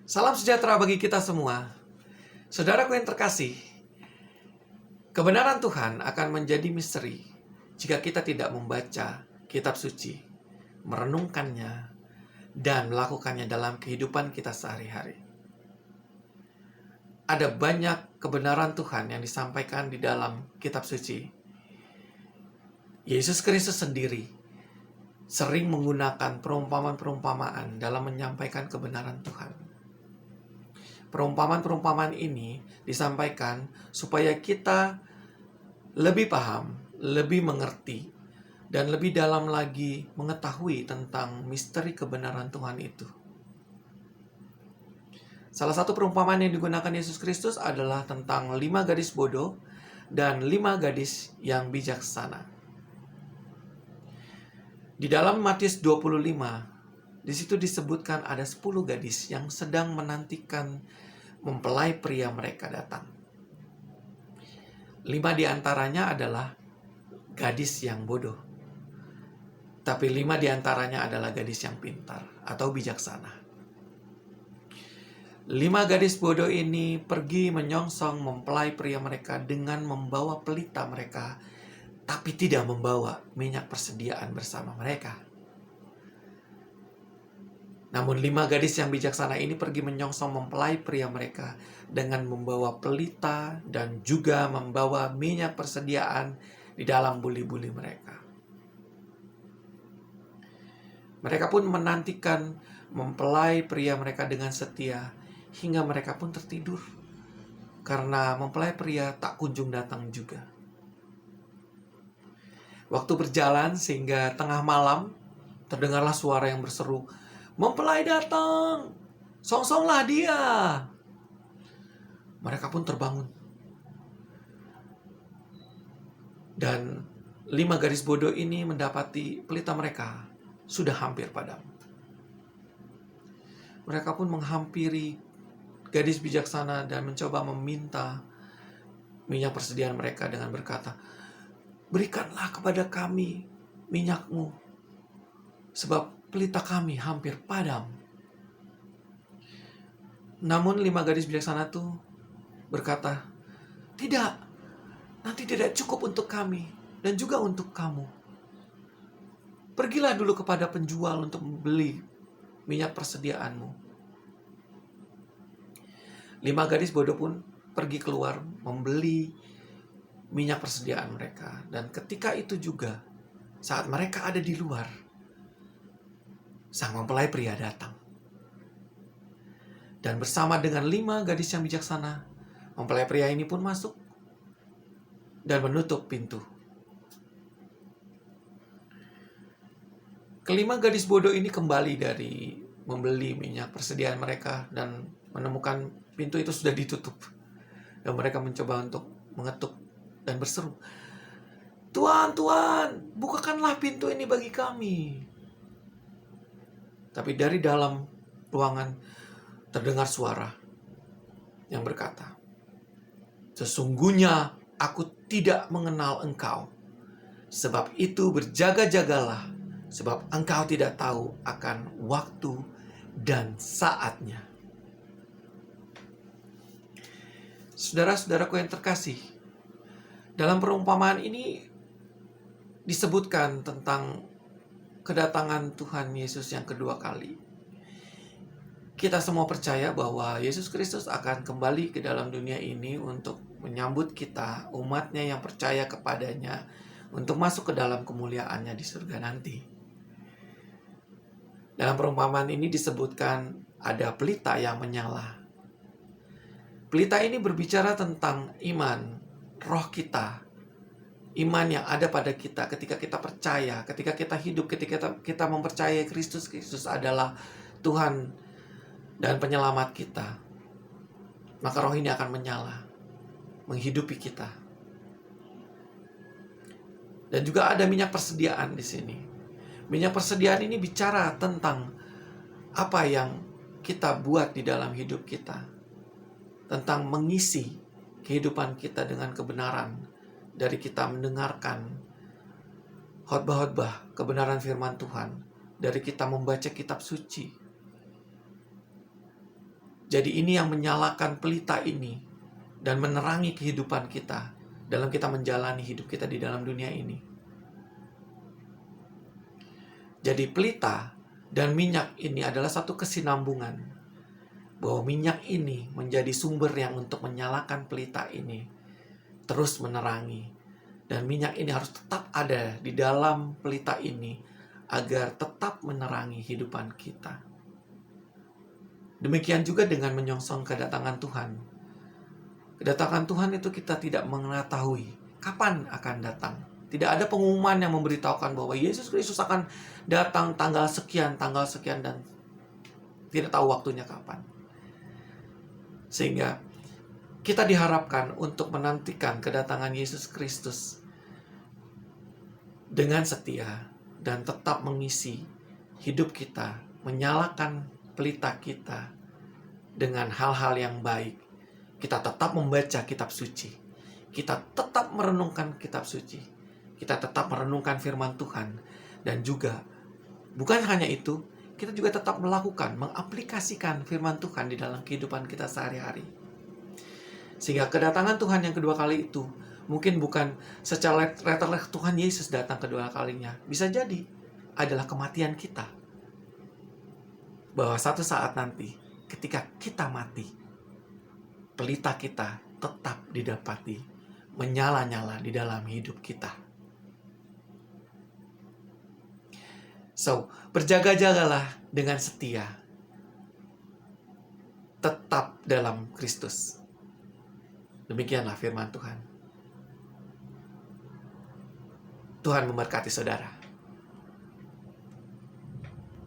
Salam sejahtera bagi kita semua. Saudaraku yang terkasih, kebenaran Tuhan akan menjadi misteri jika kita tidak membaca kitab suci, merenungkannya, dan melakukannya dalam kehidupan kita sehari-hari. Ada banyak kebenaran Tuhan yang disampaikan di dalam kitab suci. Yesus Kristus sendiri sering menggunakan perumpamaan-perumpamaan dalam menyampaikan kebenaran Tuhan. Perumpamaan-perumpamaan ini disampaikan supaya kita lebih paham, lebih mengerti, dan lebih dalam lagi mengetahui tentang misteri kebenaran Tuhan itu. Salah satu perumpamaan yang digunakan Yesus Kristus adalah tentang 5 gadis bodoh dan 5 gadis yang bijaksana. Di dalam Matius 25, di situ disebutkan ada 10 gadis yang sedang menantikan mempelai pria mereka datang. 5 diantaranya adalah gadis yang bodoh. Tapi 5 diantaranya adalah gadis yang pintar atau bijaksana. 5 gadis bodoh ini pergi menyongsong mempelai pria mereka dengan membawa pelita mereka, tapi tidak membawa minyak persediaan bersama mereka. Namun 5 gadis yang bijaksana ini pergi menyongsong mempelai pria mereka dengan membawa pelita dan juga membawa minyak persediaan di dalam buli-buli mereka. Mereka pun menantikan mempelai pria mereka dengan setia hingga mereka pun tertidur karena mempelai pria tak kunjung datang juga. Waktu berjalan sehingga tengah malam terdengarlah suara yang berseru, "Mempelai datang, songsonglah dia." Mereka pun terbangun. Dan 5 gadis bodoh ini mendapati pelita mereka sudah hampir padam. Mereka pun menghampiri gadis bijaksana dan mencoba meminta minyak persediaan mereka dengan berkata, "Berikanlah kepada kami minyakmu, sebab pelita kami hampir padam." Namun 5 gadis bijaksana itu berkata, "Tidak, nanti tidak cukup untuk kami dan juga untuk kamu. Pergilah dulu kepada penjual untuk membeli minyak persediaanmu." 5 gadis bodoh pun pergi keluar membeli minyak persediaan mereka. Dan ketika itu juga, saat mereka ada di luar, sang mempelai pria datang. Dan bersama dengan 5 gadis yang bijaksana, mempelai pria ini pun masuk dan menutup pintu. Kelima gadis bodoh ini kembali dari membeli minyak persediaan mereka dan menemukan pintu itu sudah ditutup. Dan mereka mencoba untuk mengetuk dan berseru, "Tuan, Tuan, bukakanlah pintu ini bagi kami." Tapi dari dalam ruangan terdengar suara yang berkata, "Sesungguhnya aku tidak mengenal engkau. Sebab itu berjaga-jagalah, sebab engkau tidak tahu akan waktu dan saatnya." Saudara-saudaraku yang terkasih, dalam perumpamaan ini disebutkan tentang kedatangan Tuhan Yesus yang kedua kali. Kita semua percaya bahwa Yesus Kristus akan kembali ke dalam dunia ini untuk menyambut kita, umatnya yang percaya kepadanya, untuk masuk ke dalam kemuliaannya di surga nanti. Dalam perumpamaan ini disebutkan ada pelita yang menyala. Pelita ini berbicara tentang iman, roh kita, iman yang ada pada kita ketika kita percaya, ketika kita hidup, ketika kita mempercayai Kristus. Kristus adalah Tuhan dan penyelamat kita. Maka roh ini akan menyala, menghidupi kita. Dan juga ada minyak persediaan di sini. Minyak persediaan ini bicara tentang apa yang kita buat di dalam hidup kita. Tentang mengisi kehidupan kita dengan kebenaran. Dari kita mendengarkan khotbah-khotbah kebenaran firman Tuhan. Dari kita membaca kitab suci. Jadi ini yang menyalakan pelita ini dan menerangi kehidupan kita dalam kita menjalani hidup kita di dalam dunia ini. Jadi pelita dan minyak ini adalah satu kesinambungan, bahwa minyak ini menjadi sumber yang untuk menyalakan pelita ini terus menerangi, dan minyak ini harus tetap ada di dalam pelita ini agar tetap menerangi kehidupan kita. Demikian juga dengan menyongsong kedatangan Tuhan. Kedatangan Tuhan itu kita tidak mengetahui kapan akan datang. Tidak ada pengumuman yang memberitahukan bahwa Yesus Kristus akan datang tanggal sekian, dan tidak tahu waktunya kapan. Sehingga kita diharapkan untuk menantikan kedatangan Yesus Kristus dengan setia dan tetap mengisi hidup kita, menyalakan pelita kita dengan hal-hal yang baik. Kita tetap membaca kitab suci. Kita tetap merenungkan kitab suci. Kita tetap merenungkan firman Tuhan. Dan juga, bukan hanya itu, kita juga tetap melakukan, mengaplikasikan firman Tuhan di dalam kehidupan kita sehari-hari. Sehingga kedatangan Tuhan yang kedua kali itu mungkin bukan secara literal Tuhan Yesus datang kedua kalinya. Bisa jadi adalah kematian kita. Bahwa satu saat nanti ketika kita mati, pelita kita tetap didapati menyala-nyala di dalam hidup kita. So, berjaga-jagalah dengan setia. Tetap dalam Kristus. Demikianlah firman Tuhan. Tuhan memberkati saudara.